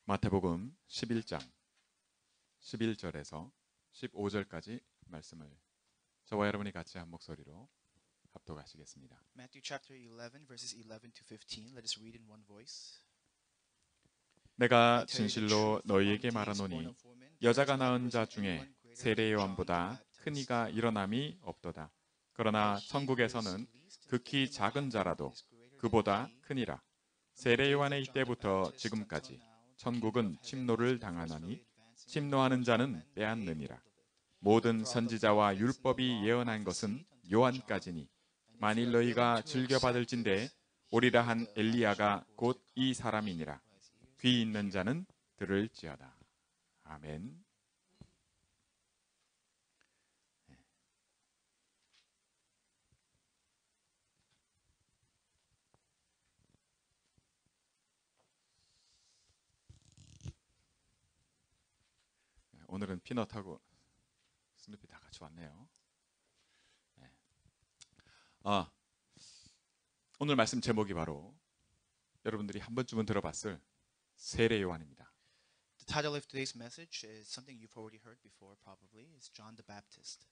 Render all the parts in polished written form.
마태복음 11장 11절에서 15절까지 말씀을 저와 여러분이 같이 한 목소리로 합독하시겠습니다. Matthew chapter 11 verses 11 to 15. Let us read in one voice. 내가 진실로 너희에게 말하노니 여자가 낳은 자 중에 세례 요한보다 큰 이가 일어남이 없도다. 그러나 천국에서는 극히 작은 자라도 그보다 크니라. 세례 요한의 이때부터 지금까지 천국은 침노를 당하나니 침노하는 자는 빼앗느니라. 모든 선지자와 율법이 예언한 것은 요한까지니 만일 너희가 즐겨받을진대 오리라 한 엘리야가 곧 이 사람이니라. 귀 있는 자는 들을지어다. 아멘. 오늘은 피넛하고 스누피 다 같이 왔네요. 오늘 말씀 제목이 바로 여러분들이 한 번쯤은 들어봤을 세례 요한입니다. The title of today's message is something you've already heard before probably. It's John the Baptist.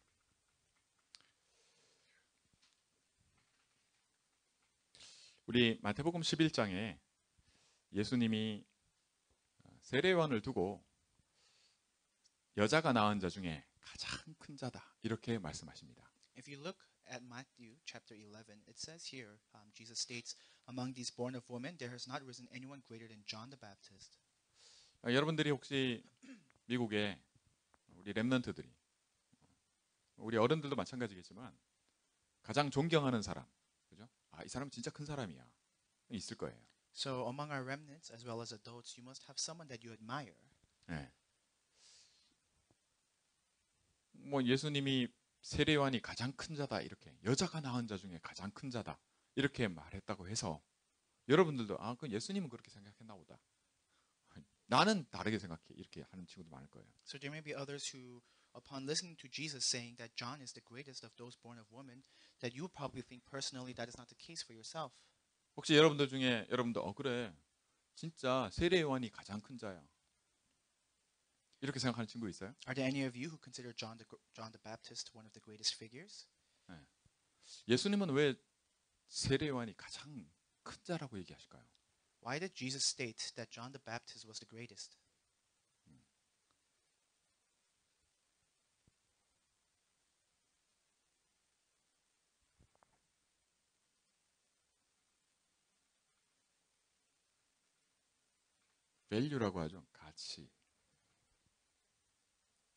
우리 마태복음 11장에 예수님이 세례 요한을 두고 여자가 낳은 자 중에 가장 큰 자다 이렇게 말씀하십니다. If you look at Matthew chapter 11, it says here, Jesus states, among these born of women, there has not risen anyone greater than John the Baptist. 여러분들이 혹시 미국에 우리 렘넌트들이 우리 어른들도 마찬가지겠지만 가장 존경하는 사람, 그죠? 이 사람은 진짜 큰 사람이야. 있을 거예요. So among our remnants as well as adults, you must have someone that you admire. 네. 뭐 예수님이 세례 요한이 가장 큰 자다 이렇게 여자가 낳은 자 중에 가장 큰 자다 이렇게 말했다고 해서 여러분들도 그 예수님은 그렇게 생각했나 보다. 나는 다르게 생각해 이렇게 하는 친구도 많을 거예요. So there may be others who, upon listening to Jesus saying that John is the greatest of those born of women, that you probably think personally that is not the case for yourself. 혹시 여러분들 중에 여러분도 그래 진짜 세례 요한이 가장 큰 자야 이렇게 생각하는 친구 있어요? Are there any of you who consider John the Baptist one of the greatest figures? 네. 예수님은 왜 세례 요한이 가장 큰 자라고 얘기하실까요? Why did Jesus state that John the Baptist was the greatest? 밸류라고 하죠. 가치.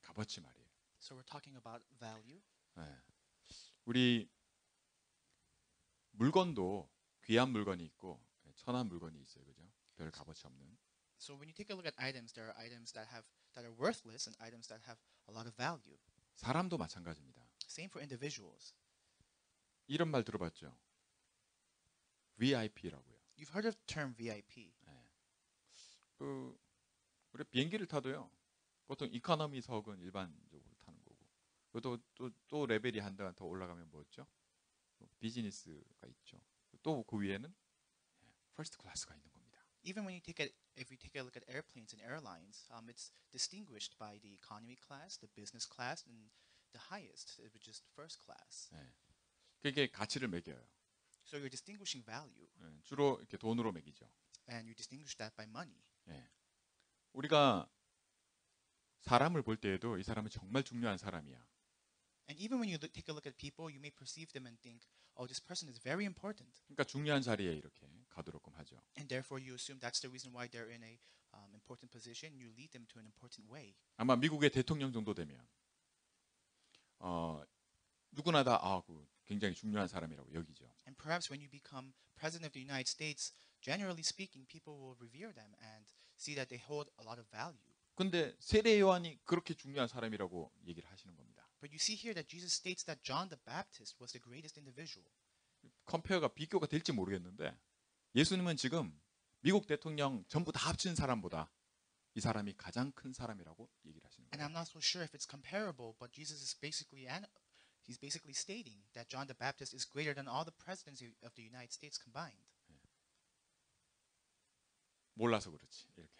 값어치 말이에요. So we're talking about value. 네. 우리 물건도 귀한 물건이 있고 천한 물건이 있어요. 그죠? 별 값어치 없는. So when you take a look at items, there are items that are worthless and items that have a lot of value. 사람도 마찬가지입니다. Same for individuals. 이런 말 들어봤죠? VIP라고요. You've heard of the term VIP. 네. 우리 비행기를 타도요. 보통 이코노미석은 일반적으로 타는 거고, 또 레벨이 한 단 더 올라가면 뭐였죠? 비즈니스가 있죠. 또 그 위에는 퍼스트 클래스가 있는 겁니다. Even when if you take a look at airplanes and airlines, it's distinguished by the economy class, the business class, and the highest, which is first class. 네. 그게 가치를 매겨요. So you're distinguishing value. 네. 주로 이렇게 돈으로 매기죠. And you distinguish that by money. 네. 우리가 사람을 볼 때에도 이 사람은 정말 중요한 사람이야. And even when you take a look at people, you may perceive them and think, oh, this person is very important. 그러니까 중요한 자리에 이렇게 가두려고 하죠. And therefore you assume that's the reason why they're in a important position. You lead them to an important way. 아마 미국의 대통령 정도 되면 누구나 다 굉장히 중요한 사람이라고 여기죠. And perhaps when you become president of the United States, generally speaking, people will revere them and see that they hold a lot of value. 근데 세례 요한이 그렇게 중요한 사람이라고 얘기를 하시는 겁니다. But you see here that Jesus states that John the Baptist was the greatest individual. 컴페어가 비교가 될지 모르겠는데 예수님은 지금 미국 대통령 전부 다 합친 사람보다 이 사람이 가장 큰 사람이라고 얘기를 하시는 And 거예요. I'm not so sure if it's comparable, but Jesus is basically stating that John the Baptist is greater than all the presidents of the United States combined. 몰라서 그렇지 이렇게.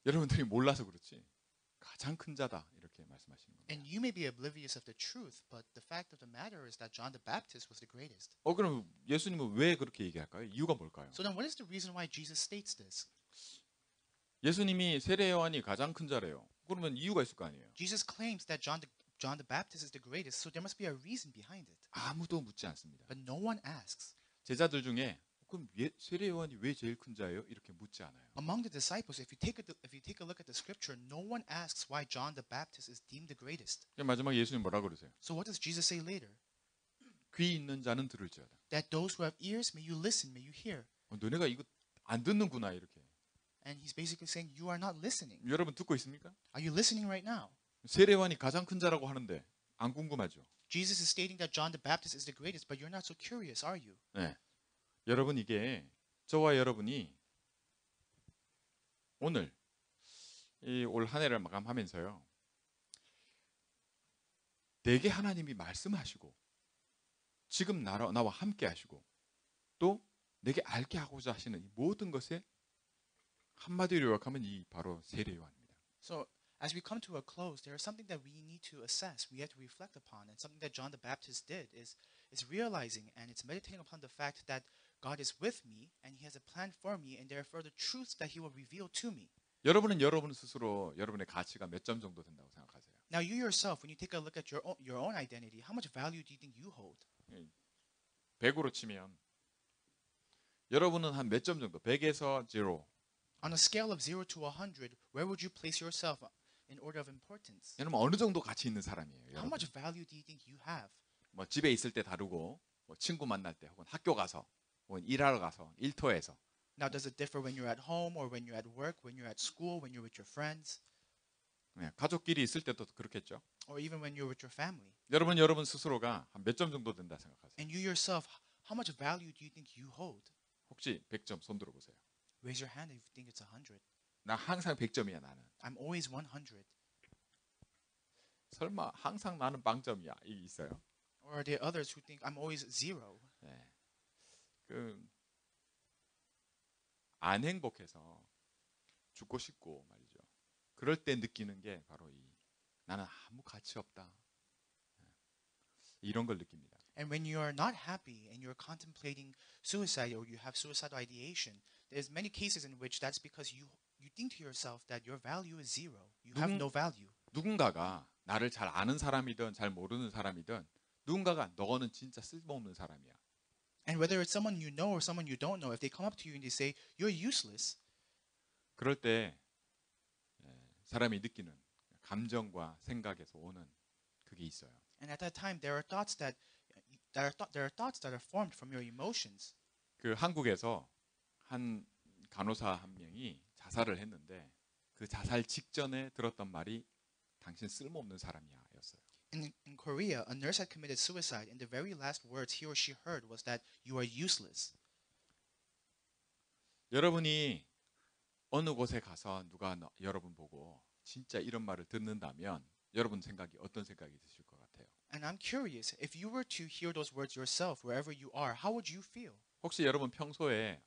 여러분들이 몰라서 그렇지 가장 큰 자다 이렇게 말씀하시는 겁니다. And you may be oblivious of the truth, but the fact of the matter is that John the Baptist was the greatest. 그럼 예수님은 왜 그렇게 얘기할까요? 이유가 뭘까요? So then what is the reason why Jesus states this? 예수님이 세례 요한이 가장 큰 자래요. 그러면 이유가 있을 거 아니에요. Jesus claims that John the Baptist is the greatest, so there must be a reason behind it. 아무도 묻지 않습니다. But no one asks. 제자들 중에 그럼 세례 요한이 왜 제일 큰 자예요? 이렇게 묻지 않아요. Among the disciples, if you take a look at the scripture, no one asks why John the Baptist is deemed the greatest. 마지막에 예수님 뭐라 그러세요? So what does Jesus say later? 귀 있는 자는 들을지어다. That those who have ears, may you listen, may you hear. 너네가 이거 안 듣는구나 이렇게. And he's basically saying, you are not listening. 여러분 듣고 있습니까? Are you listening right now? 세례 요한이 가장 큰 자라고 하는데 안 궁금하죠? Jesus is stating that John the Baptist is the greatest, but you're not so curious, are you? 네. 여러분 이게 저와 여러분이 오늘 이 올 한 해를 마감하면서요. 내게 하나님이 말씀하시고 지금 나와 함께 하시고 또 내게 알게 하고자 하시는 이 모든 것에 한마디로 요약하면 이 바로 세례 요한입니다. So as we come to a close, there is something that we need to assess, we have to reflect upon, and something that John the Baptist did is realizing and it's meditating upon the fact that God is with me and He has a plan for me, and there are further truths that He will reveal to me. 여러분은 여러분 스스로 여러분의 가치가 몇 점 정도 된다고 생각하세요? Now you yourself, when you take a look at your own identity, how much value do you think you hold? 100으로 치면 여러분은 한 몇 점 정도? 100에서 0. On a scale of 0 to 100, where would you place yourself in order of importance? 여러분 어느 정도 가치 있는 사람이에요? How 여러분? much value do you think you have? 뭐 집에 있을 때 다르고 뭐 친구 만날 때 혹은 학교 가서 혹은 일하러 가서 일터에서 Now, does it differ when you're at home or when you're at work, when you're at school, when you're with your friends, 가족끼리 있을 때도 그렇겠죠. or even when you're with your family? 여러분 스스로가 한 몇 점 정도 된다 생각하세요? And you yourself, how much value do you think you hold? 혹시 100점 손 들어 보세요. Raise your hand if you think it's 100. 나 항상 100점이야 나는. I'm always 100. 설마 항상 나는 빵점이야 이게 있어요? Or are there others who think I'm always 0? 네. 안 행복해서 죽고 싶고 말이죠. 그럴 때 느끼는 게 바로 나는 아무 가치 없다. 이런 걸 느낍니다. And when you are not happy and you're contemplating suicide or you have suicidal ideation, there's many cases in which that's because you think to yourself that your value is 0. You have no value. 누군가가 나를 잘 아는 사람이든 잘 모르는 사람이든 누군가가 너는 진짜 쓸모없는 사람이야. And whether it's someone you know or someone you don't know, if they come up to you and they say, you're useless, 그럴 때 사람이 느끼는 감정과 생각에서 오는 그게 있어요. and at that time there are thoughts that are formed from your emotions. 그 한국에서 한 간호사 한 명이 자살을 했는데 그 자살 직전에 들었던 말이 당신 쓸모없는 사람이야 였어요. In Korea, a nurse had committed suicide, and the very last words he or she heard was that you are useless. 여러분이 어느 곳에 가서 누가 여러분 보고 진짜 이런 말을 듣는다면 여러분 생각이 어떤 생각이 드실 것 같아요? And I'm curious, if you were to hear those words yourself, wherever you are, how would you feel? 혹시 여러분 평소에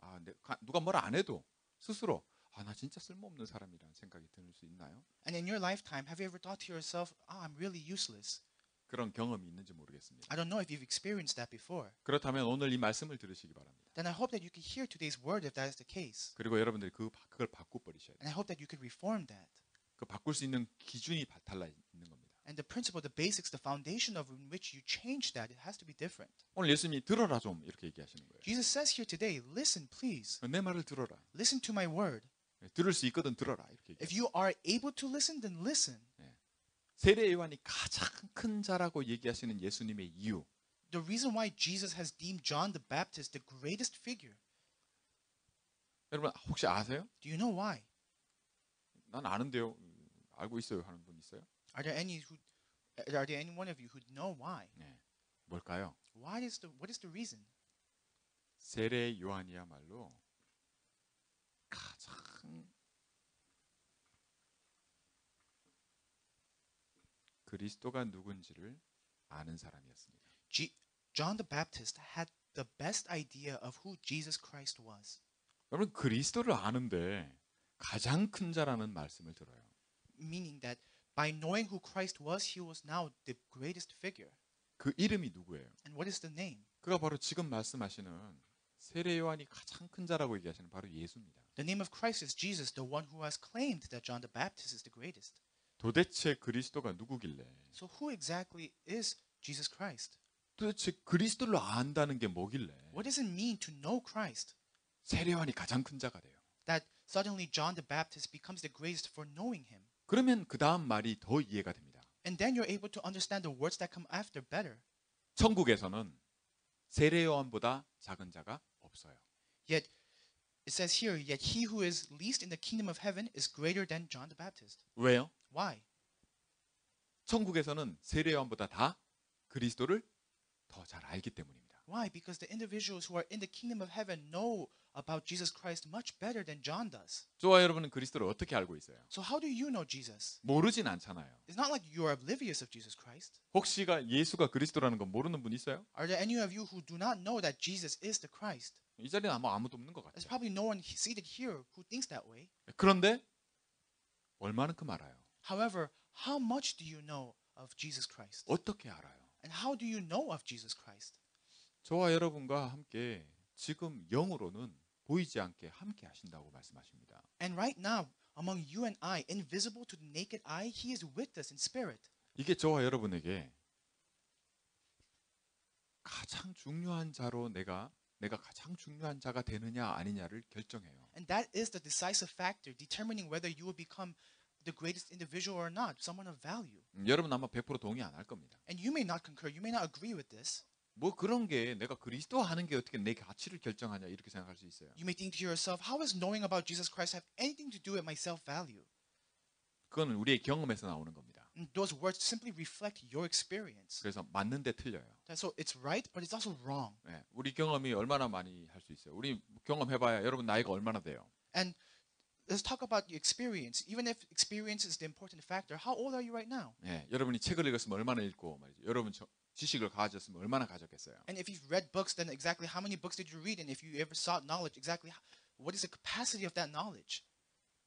누가 뭘 안 해도 스스로 나 진짜 쓸모없는 사람이라는 생각이 들 수 있나요? And in your lifetime, have you ever thought to yourself, I'm really useless? 그런 경험이 있는지 모르겠습니다. I don't know if you've experienced that before. 그렇다면 오늘 이 말씀을 들으시기 바랍니다. Then I hope that you can hear today's word if that is the case. 그리고 여러분들이 그걸 바꿔버리셔야 돼요. And I hope that you can reform that. 그 바꿀 수 있는 기준이 달라 있는 겁니다. And the principle, the basics, the foundation of in which you change that, it has to be different. 오늘 예수님이 들어라 좀 이렇게 얘기하시는 거예요. Jesus says here today, listen, please. 내 말을 들어라. Listen to my word. 들을 수 있거든 들어라 이렇게 If 얘기해요. you are able to listen, then listen. 세례 요한이 가장 큰 자라고 얘기하시는 예수님의 이유. The reason why Jesus has deemed John the Baptist the greatest figure, 여러분 혹시 아세요? do you know why? 난 아는데요. 알고 있어요 하는 분 있어요? Are there any one of you who know why? 네. 뭘까요? What is the reason? 세례 요한이야말로 가장 그리스도가 누군지를 아는 사람이었습니다. John the Baptist had the best idea of who Jesus Christ was. 여러분 그리스도를 아는데 가장 큰 자라는 말씀을 들어요. Meaning that by knowing who Christ was, he was now the greatest figure. 그 이름이 누구예요? And what is the name? 그가 바로 지금 말씀하시는 세례 요한이 가장 큰 자라고 얘기하시는 바로 예수입니다. The name of Christ is Jesus, the one who has claimed that John the Baptist is the greatest. 도대체 그리스도가 누구길래? So who exactly is Jesus Christ? 도대체 그리스도를 안다는 게 뭐길래? What does it mean to know Christ? 세례 요한이 가장 큰 자가 돼요. That suddenly John the Baptist becomes the greatest for knowing him. 그러면 그 다음 말이 더 이해가 됩니다. And then you're able to understand the words that come after better. 천국에서는 세례 요한보다 작은 자가 없어요. Yet it says here, yet he who is least in the kingdom of heaven is greater than John the Baptist. 왜요? Why? 천국에서는 세례 요한보다 다 그리스도를 더 잘 알기 때문입니다. Why? Because the individuals who are in the kingdom of heaven know about Jesus Christ much better than John does. 저와 여러분은 그리스도를 어떻게 알고 있어요? So how do you know Jesus? 모르진 않잖아요. It's not like you are oblivious of Jesus Christ. 혹시가 예수가 그리스도라는 건 모르는 분 있어요? Are there any of you who do not know that Jesus is the Christ? 이 자리에 아마 아무도 없는 것 There's 같아요. probably no one seated here who thinks that way. 그런데 얼마만큼 알아요? However, how much do you know of Jesus Christ? 어떻게 알아요? And how do you know of Jesus Christ? 저와 여러분과 함께 지금 영으로는 보이지 않게 함께 하신다고 말씀하십니다. And right now, among you and I, invisible to the naked eye, he is with us in spirit. 이게 저와 여러분에게 가장 중요한 자로 내가 가장 중요한 자가 되느냐 아니냐를 결정해요. And that is the decisive factor determining whether you will become the greatest individual or not, someone of value. 여러분 아마 100% 동의 안 할 겁니다. And you may not concur, you may not agree with this. 뭐 그런 게 내가 그리스도 하는 게 어떻게 내 가치를 결정하냐 이렇게 생각할 수 있어요. You may think to yourself, how does knowing about Jesus Christ have anything to do with my self-value? 그건 우리의 경험에서 나오는 겁니다. And those words simply reflect your experience. 그래서 맞는데 틀려요. So it's right, but it's also wrong. 네, 우리 경험이 얼마나 많이 할 수 있어요. 우리 경험해봐야 여러분 나이가 얼마나 돼요. And let's talk about your experience. Even if experience is the important factor, how old are you right now? 네, 여러분이 책을 읽었으면 얼마나 읽고 말이죠. 여러분 지식을 가졌으면 얼마나 가졌겠어요. And if you've read books, then exactly how many books did you read? And if you ever sought knowledge, exactly what is the capacity of that knowledge?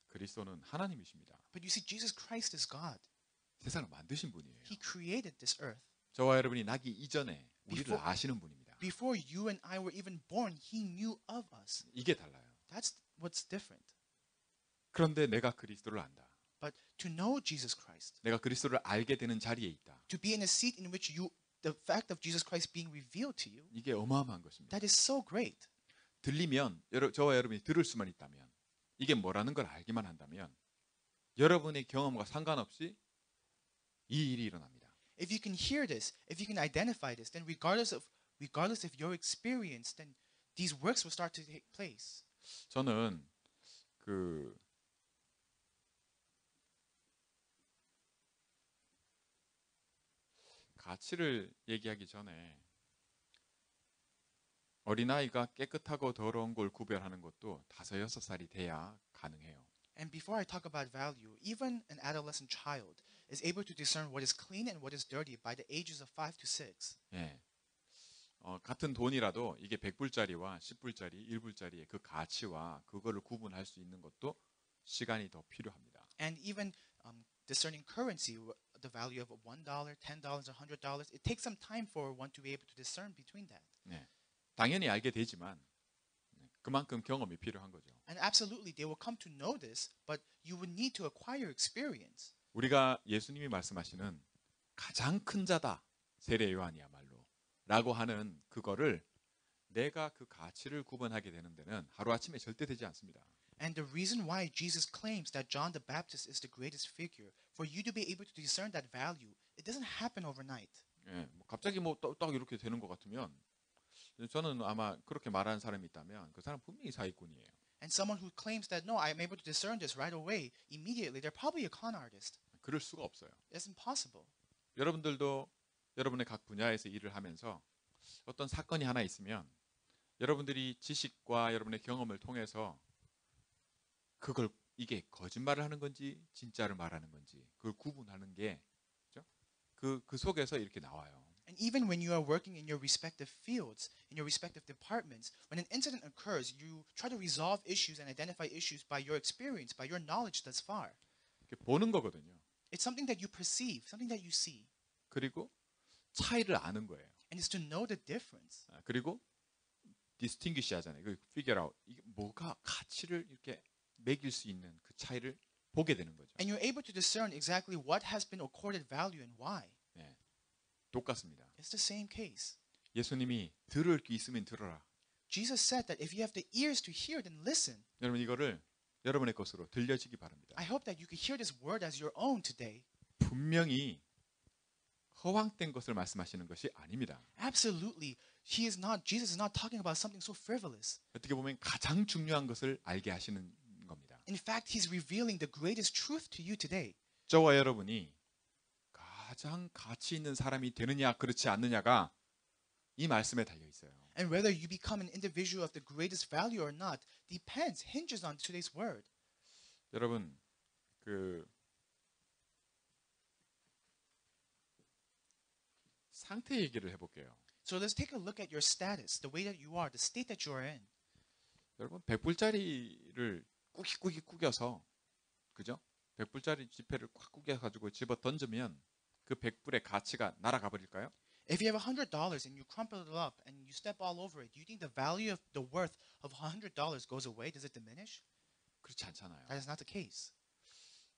그리스도는 하나님이십니다. But you see, Jesus Christ is God. 세상을 만드신 분이에요. He created this earth. 저와 여러분이 나기 이전에 우리를 Before- 아시는 분입니다. Before you and I were even born, He knew of us. 이게 달라요. That's what's different. 그런데 내가 그리스도를 안다. But to know Jesus Christ, 내가 그리스도를 알게 되는 자리에 있다. to be in a seat in which the fact of Jesus Christ being revealed to you, 이게 어마어마한 것입니다. that is so great. 들리면 저와 여러분이 들을 수만 있다면 이게 뭐라는 걸 알기만 한다면 여러분의 경험과 상관없이 이 일이 일어납니다. If you can hear this, if you can identify this, then regardless of your experience, then these works will start to take place. 저는 가치를 얘기하기 전에 어린아이가 깨끗하고 더러운 걸 구별하는 것도 5-6살이 돼야 가능해요. And before I talk about value, even an adolescent child is able to discern what is clean and what is dirty by the ages of 5 to 6. 예. 같은 돈이라도 이게 100불짜리와 10불짜리, 1불짜리의 그 가치와 그거를 구분할 수 있는 것도 시간이 더 필요합니다. And even discerning currency, the value of $1, $10, or $100, it takes some time for one to be able to discern between that. 네. 당연히 알게 되지만 그만큼 경험이 필요한 거죠. And absolutely, they will come to know this, but you would need to acquire experience. 우리가 예수님이 말씀하시는 가장 큰 자다, 세례 요한이야말로 라고 하는 그거를 내가 그 가치를 구분하게 되는 데는 하루아침에 절대 되지 않습니다. And the reason why Jesus claims that John the Baptist is the greatest figure, for you to be able to discern that value, it doesn't happen overnight. 예, 갑자기 딱 이렇게 되는 것 같으면 저는 아마 그렇게 말하는 사람이 있다면 그 사람 분명히 사기꾼이에요. And someone who claims that, no, I'm able to discern this right away, immediately, they're probably a con artist. 그럴 수가 없어요. It's impossible. 여러분들도 여러분의 각 분야에서 일을 하면서 어떤 사건이 하나 있으면 여러분들이 지식과 여러분의 경험을 통해서 이게 거짓말을 하는 건지 진짜를 말하는 건지 그걸 구분하는 게 그 속에서 이렇게 나와요. And even when you are working in your respective fields, in your respective departments, when an incident occurs, you try to resolve issues and identify issues by your experience, by your knowledge thus far. 이렇게 보는 거거든요. It's something that you perceive, something that you see, 그리고 차이를 아는 거예요. and it's to know the difference. 그리고 distinguish 하잖아요. 그 figure out 이게 뭐가 가치를 이렇게 매길 수 있는 그 차이를 보게 되는 거죠. And you're able to discern exactly what has been accorded value and why. 네, 똑같습니다. It's the same case. 예수님이 들을 귀 있으면 들어라. Jesus said that if you have the ears to hear, then listen. 여러분 이거를 여러분의 것으로 들려지기 바랍니다. I hope that you can hear this word as your own today. 분명히 허황된 것을 말씀하시는 것이 아닙니다. Absolutely. Jesus is not talking about something so frivolous. 어떻게 보면 가장 중요한 것을 알게 하시는 겁니다. In fact, he's revealing the greatest truth to you today. 저와 여러분이 가장 가치 있는 사람이 되느냐 그렇지 않느냐가 이 말씀에 달려 있어요. And whether you become an individual of the greatest value or not hinges on today's word. 여러분 그 상태 얘기를 해볼게요. So let's take a look at your status, the way that you are, the state that you are in. 여러분 100불짜리를 꾸깃꾸깃 꾸겨서 그죠? 100불짜리 지폐를 꽉 꾸겨가지고 집어 던지면 그 100불의 가치가 날아가 버릴까요? If you have $100 and you crumple it up and you step all over it, do you think the value of the worth of $100 goes away? Does it diminish? 그렇지 않잖아요. That is not the case.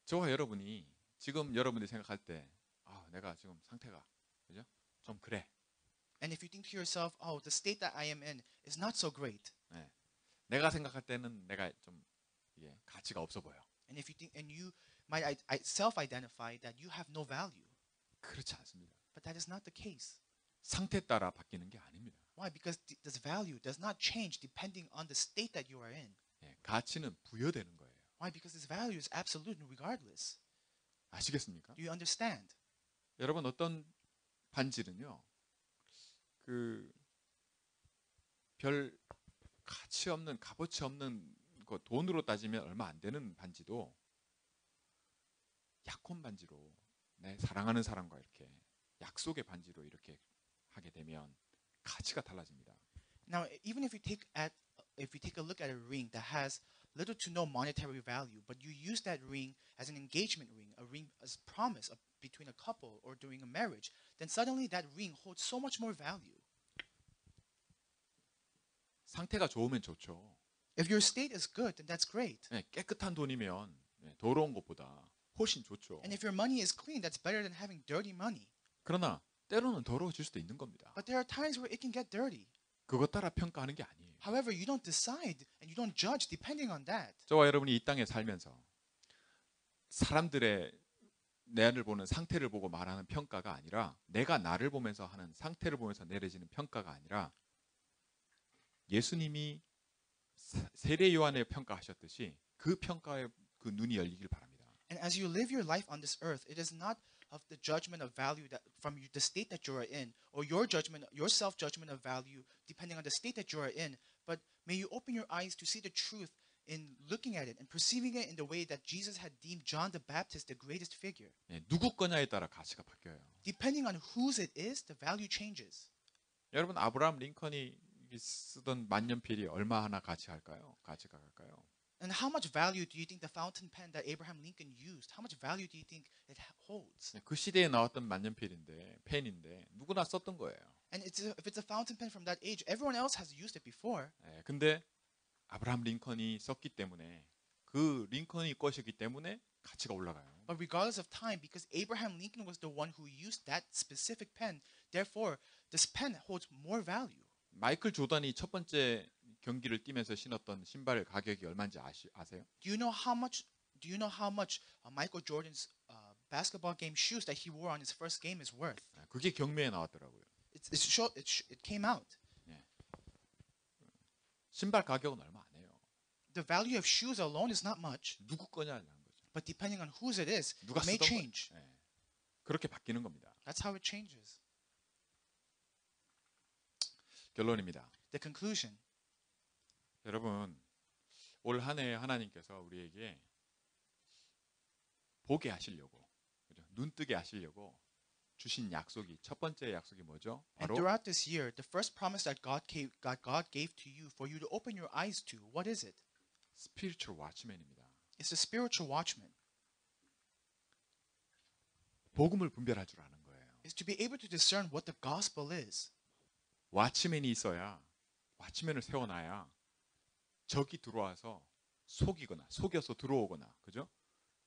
저와 여러분이 지금 여러분들이 생각할 때 내가 지금 상태가 그죠? 좀 그래. And if you think to yourself, oh, the state that I am in is not so great. 네. 내가 생각할 때는 내가 좀 이게 가치가 없어 보여. And if you think, and you might self-identify that you have no value. 그렇지 않습니다. But that is not the case. 상태 따라 바뀌는 게 아닙니다. Why? Because this value does not change depending on the state that you are in. 네. 가치는 부여되는 거예요. Why? Because this value is absolute and regardless. 아시겠습니까? Do you understand? 여러분 어떤 반지는요. 별 가치 없는 값어치 없는 거 돈으로 따지면 얼마 안 되는 반지도 약혼 반지로 내 사랑하는 사람과 이렇게 약속의 반지로 이렇게 하게 되면 가치가 달라집니다. Now, even if you take a look at a ring that has little to no monetary value, but you use that ring as an engagement ring, a ring as promise between a couple or during a marriage, then suddenly that ring holds so much more value. 상태가 좋으면 좋죠. If your state is good, then that's great. 네, 깨끗한 돈이면 더러운 것보다 훨씬 좋죠. And if your money is clean, that's better than having dirty money. 그러나 때로는 더러워질 수도 있는 겁니다. But there are times where it can get dirty. 그것 따라 평가하는 게 아니에요. However, you don't decide and you don't judge depending on that. 저와 여러분이 이 땅에 살면서 사람들의 나를 보는 상태를 보고 말하는 평가가 아니라 내가 나를 보면서 하는 상태를 보면서 내려지는 평가가 아니라 예수님이 세례 요한의 평가하셨듯이 그 평가에 그 눈이 열리길 바랍니다. And as you live your life on this earth, it is not of the judgment of value that from the state that you are in, or your judgment, your self-judgment of value, depending on the state that you are in. But may you open your eyes to see the truth in looking at it and perceiving it in the way that Jesus had deemed John the Baptist the greatest figure. 누구 거냐에 따라 가치가 바뀌어요. Depending on whose it is, the value changes. 여러분 아브라함 링컨이 쓰던 만년필이 얼마 하나 가치가 갈까요? And how much value do you think the fountain pen that Abraham Lincoln used? How much value do you think it holds? 그 시대에 나왔던 만년필인데 펜인데 누구나 썼던 거예요. And if it's a fountain pen from that age, everyone else has used it before. 근데 아브라함 링컨이 썼기 때문에 그 링컨이 것이기 때문에 가치가 올라가요. But regardless of time, because Abraham Lincoln was the one who used that specific pen, therefore this pen holds more value. 마이클 조던이 첫 번째 경기를 뛰면서 신었던 신발 가격이 얼마인지 아세요? Do you know how much Michael Jordan's basketball game shoes that he wore on his first game is worth? 그게 경매에 나왔더라고요. It came out. 신발 가격은 얼마 안 해요. The value of shoes alone is not much, 누구 거냐는 거죠. but depending on whose it is, 누가 it may 쓰던 change. 거. 그렇게 바뀌는 겁니다. That's how it changes. 결론입니다. The conclusion. 여러분 올 한 해 하나님께서 우리에게 보게 하시려고, 그죠? 눈뜨게 하시려고 주신 약속이 첫 번째 약속이 뭐죠? And 바로 throughout this year, the first promise that God gave to you for you to open your eyes to, what is it? 스피리추얼 와치맨입니다. It's the spiritual watchman. 복음을 분별할 줄 아는 거예요. Is to be able to discern what the gospel is. 와치맨이 있어야 와치맨을 세워놔야 적이 들어와서 속이거나 속여서 들어오거나 그죠?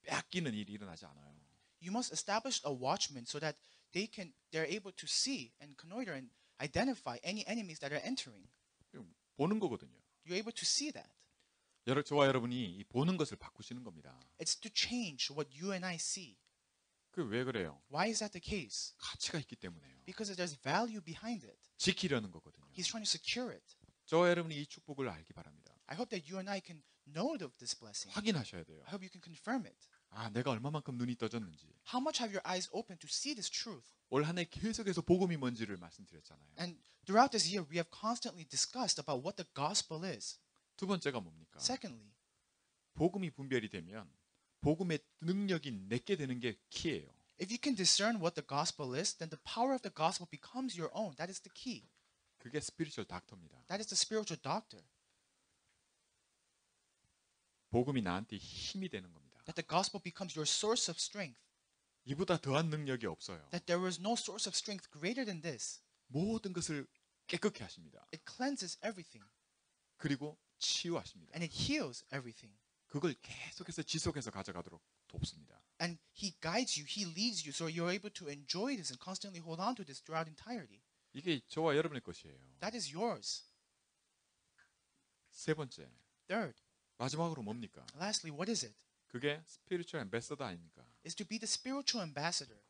빼앗기는 일이 일어나지 않아요. You must establish a watchman so that they're able to see and connoiter and identify any enemies that are entering. 보는 거거든요. You're able to see that. 저와 여러분이 이 보는 것을 바꾸시는 겁니다. It's to change what you and I see. 그 왜 그래요? Why is that the case? 가치가 있기 때문에요. Because there's value behind it. 지키려는 거거든요. He's trying to secure it. 저와 여러분이 이 축복을 알기 바랍니다. I hope that you and I can know of this blessing. 확인하셔야 돼요. I hope you can confirm it. 아, 내가 얼마만큼 눈이 떠졌는지. How much have your eyes opened to see this truth? 올 한 해 계속해서 복음이 뭔지를 말씀드렸잖아요. And throughout this year, we have constantly discussed about what the gospel is. 두 번째가 뭡니까? Secondly, 복음이 분별이 되면 복음의 능력이 내게 되는 게 키예요. if you can discern what the gospel is, then the power of the gospel becomes your own. That is the key. 그게 스피리추얼 닥터입니다. That is the spiritual doctor. 복음이 나한테 힘이 되는 겁니다. That the gospel becomes your source of strength. 이보다 더한 능력이 없어요. That there is no source of strength greater than this. 모든 것을 깨끗게 하십니다. It cleanses everything. 그리고 치유하십니다. And it heals everything. 그걸 계속해서 지속해서 가져가도록 돕습니다. And he guides you, he leads you, so you're able to enjoy this and constantly hold on to this throughout entirety. 이게 저와 여러분의 것이에요. That is yours. 세 번째, Third, 마지막으로 뭡니까? lastly, what is it? 그게 스피리추얼 앰베서더 아닙니까? Is to be the spiritual ambassador.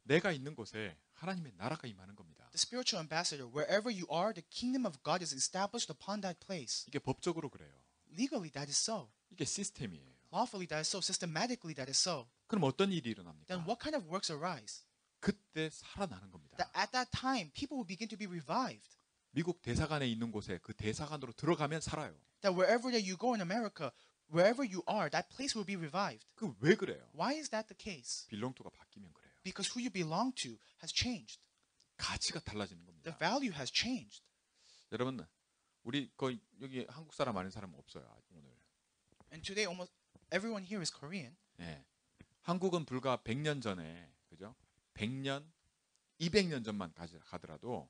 내가 있는 곳에 하나님의 나라가 임하는 겁니다. The spiritual ambassador, wherever you are, the kingdom of God is established upon that place. 이게 법적으로 그래요. Legally, that is so. 이게 시스템이에요. Lawfully, that is so. Systematically, that is so. 그럼 어떤 일이 일어납니까? Then what kind of works arise? 그때 살아나는 겁니다. That at that time, people will begin to be revived. 미국 대사관에 있는 곳에 그 대사관으로 들어가면 살아요. That wherever that you go in America, wherever you are, that place will be revived. 그 왜 그래요? Why is that the case? 빌롱토가 바뀌면 그래요. Because who you belong to has changed. 가치가 달라지는 The 겁니다. value has changed. 여러분, 우리 거의 여기 한국 사람 아는 사람 없어요. 오늘. And today, almost everyone here is Korean. 네. 한국은 불과 100년 전에, 그죠? 100년, 200년 전만 가더라도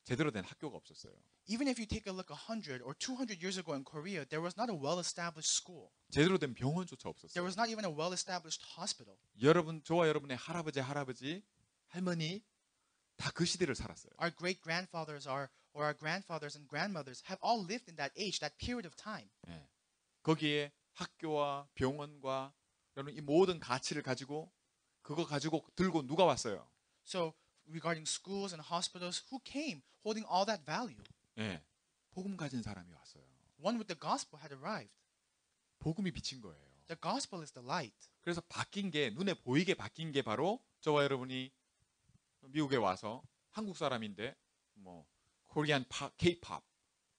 제대로 된 학교가 없었어요. Even if you take a look 100 or 200 years ago in Korea, there was not a well-established school. 제대로 된 병원조차 There 없었어요. was not even a well-established hospital. 저와 여러분의 할아버지, 할머니 다 그 시대를 살았어요. Our great-grandfathers or our grandfathers and grandmothers have all lived in that age, that period of time. 네. 거기에 학교와 병원과 여러분 이 모든 가치를 가지고 그거 가지고 들고 누가 왔어요? So regarding schools and hospitals, who came holding all that value? 네. 복음 가진 사람이 왔어요. One with the gospel had arrived. 복음이 비친 거예요. The gospel is the light. 그래서 바뀐 게 눈에 보이게 바뀐 게 바로 저와 여러분이 미국에 와서 한국 사람인데 뭐 코리안 K-pop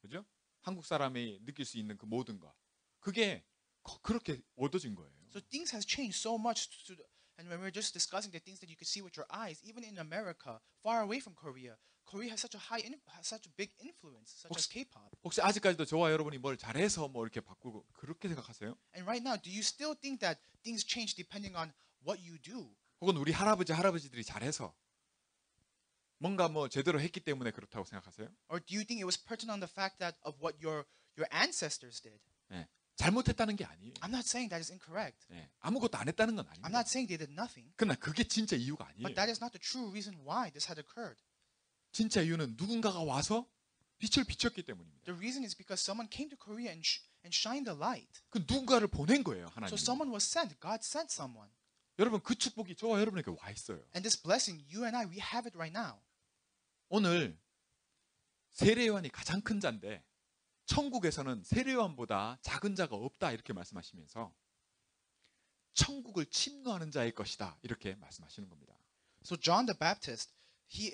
그죠? 한국 사람이 느낄 수 있는 그 모든 것 그게 그렇게 얻어진 거예요. So things has changed so much. And when we're just discussing the things that you can see with your eyes, even in America, far away from Korea, Korea has such a big influence, such as K-pop. 혹시 아직까지도 저와 여러분이 뭘 잘해서 뭐 이렇게 바꾸고 그렇게 생각하세요? And right now, do you still think that things change depending on what you do? 혹은 우리 할아버지들이 잘해서 뭔가 뭐 제대로 했기 때문에 그렇다고 생각하세요? Or do you think it was pertinent on the fact that of what your ancestors did? 네. 잘못했다는 게 아니에요. I'm not saying that is incorrect. 네. 아무것도 안 했다는 건 I'm 아닙니다. not saying they did nothing. 그러나 그게 진짜 이유가 아니에요. But that is not the true reason why this had occurred. 진짜 이유는 누군가가 와서 빛을 비췄기 때문입니다. The reason is because someone came to Korea and shined the light. 그 누군가를 보낸 거예요, 하나님. So someone was sent. God sent someone. 여러분 그 축복이 저와 여러분에게 와 있어요. And this blessing, you and I, we have it right now. 오늘 세례요한이 가장 큰 자인데 천국에서는 세례요한보다 작은 자가 없다 이렇게 말씀하시면서 천국을 침노하는 자의 것이다 이렇게 말씀하시는 겁니다. So John the Baptist, he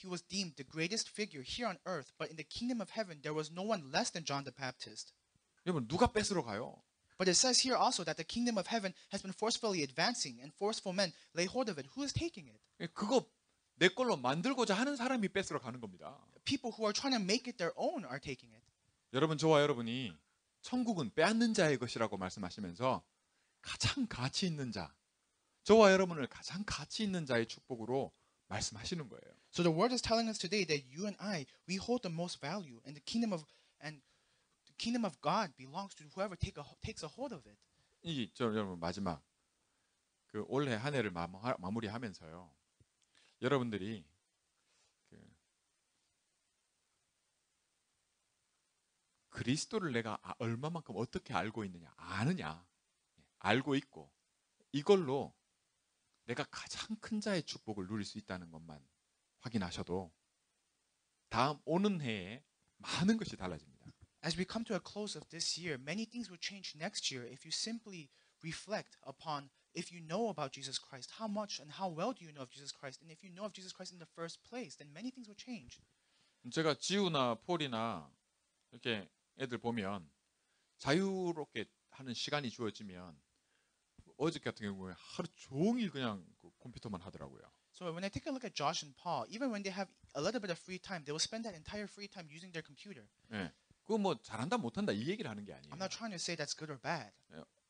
was deemed the greatest figure here on earth, but in the kingdom of heaven there was no one less than John the Baptist. 여러분 누가 뺏으러 가요? But it says here also that the kingdom of heaven has been forcefully advancing and forceful men lay hold of it. Who is taking it? 그거 내 걸로 만들고자 하는 사람이 뺏으러 가는 겁니다. People who are trying to make it their own are taking it. 여러분, 저와 여러분이 천국은 빼앗는 자의 것이라고 말씀하시면서 가장 가치 있는 자, 저와 여러분을 가장 가치 있는 자의 축복으로 말씀하시는 거예요. So the word is telling us today that you and I, we hold the most value, and the kingdom of God belongs to whoever takes a hold of it. 여러분, 마지막 그 올해 한 해를 마무리하면서요, 여러분들이 그리스도를 내가 얼마만큼 어떻게 알고 있느냐, 아느냐, 알고 있고 이걸로 내가 가장 큰 자의 축복을 누릴 수 있다는 것만 확인하셔도 다음 오는 해에 많은 것이 달라집니다. As we come to a close of this year, many things will change next year if you simply reflect upon if you know about Jesus Christ, how much and how well do you know of Jesus Christ, and if you know of Jesus Christ in the first place, then many things will change. 제가 지우나 폴이나 이렇게 애들 보면 자유롭게 하는 시간이 주어지면 어저께 같은 경우에 하루 종일 그냥 컴퓨터만 하더라고요. So when I take a look at Josh and Paul, even when they have a little bit of free time, they will spend that entire free time using their computer. 예, 그거 뭐 잘한다 못한다 이 얘기를 하는 게 아니에요. I'm not trying to say that's good or bad.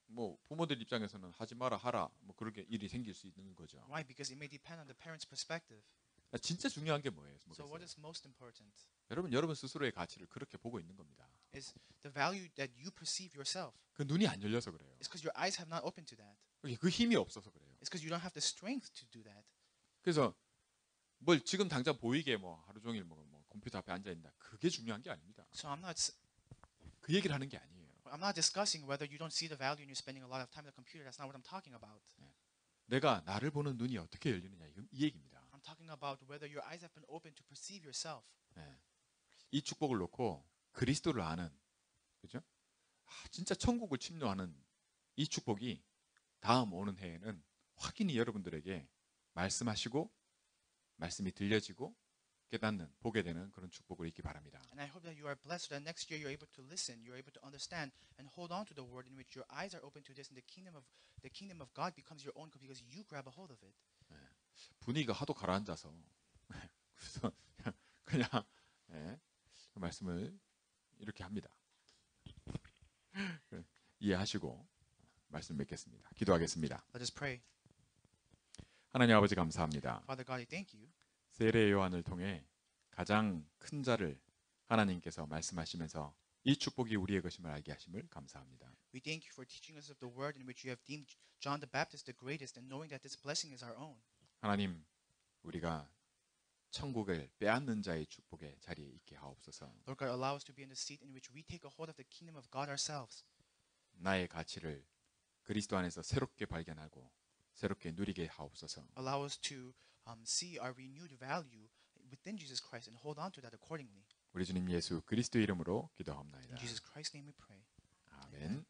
뭐 부모들 입장에서는 하지 마라 하라 뭐 그렇게 일이 생길 수 있는 거죠. Why? Because it may depend on the parent's perspective. 진짜 중요한 게 뭐예요? So what is most important 여러분 스스로의 가치를 그렇게 보고 있는 겁니다. is the value that you perceive yourself. 그 눈이 안 열려서 그래요. It's because your eyes have not opened to that. 그 힘이 없어서 그래요. It's because you don't have the strength to do that. 그래서 뭘 지금 당장 보이게 뭐 하루 종일 뭐 컴퓨터 앞에 앉아 있다. 그게 중요한 게 아닙니다. So 그 얘기를 하는 게 아니에요. I'm not discussing whether you don't see the value and you're spending a lot of time on the computer. That's not what I'm talking about. 내가 나를 보는 눈이 어떻게 열리느냐 이 얘기입니다. I'm talking about whether your eyes have been opened to perceive yourself. 이 축복을 놓고 그리스도를 아는, 그죠? 진짜 천국을 침노하는 이 축복이 다음 오는 해에는 확인히 여러분들에게 말씀하시고 말씀이 들려지고 깨닫는, 보게 되는 그런 축복을 있기 바랍니다. And I hope that you are blessed so that next year you're able to listen, you're able to understand, and hold on to the word in which your eyes are open to this, and the kingdom of God becomes your own because you grab a hold of it. 분위기가 하도 가라앉아서 그래서 그냥 그 말씀을 이렇게 합니다. 이해하시고 말씀 맺겠습니다. 기도하겠습니다. Let us pray. 하나님 아버지 감사합니다. Father God, I thank you. 세례 요한을 통해 가장 큰 자를 하나님께서 말씀하시면서 이 축복이 우리의 것임을 알게 하심을 감사합니다. We thank you for teaching us of the word in which you have deemed John the Baptist the greatest, and knowing that this blessing is our own. 하나님, 우리가 천국을 빼앗는 자의 축복의 자리에 있게 하옵소서. Lord God, allow us to be in the seat in which we take a hold of the kingdom of God ourselves. 나의 가치를 그리스도 안에서 새롭게 발견하고 새롭게 누리게 하옵소서. Allow us to see our renewed value within Jesus Christ and hold on to that accordingly. 우리 주님 예수 그리스도 이름으로 기도하옵나이다. In Jesus Christ's name we pray. 아멘.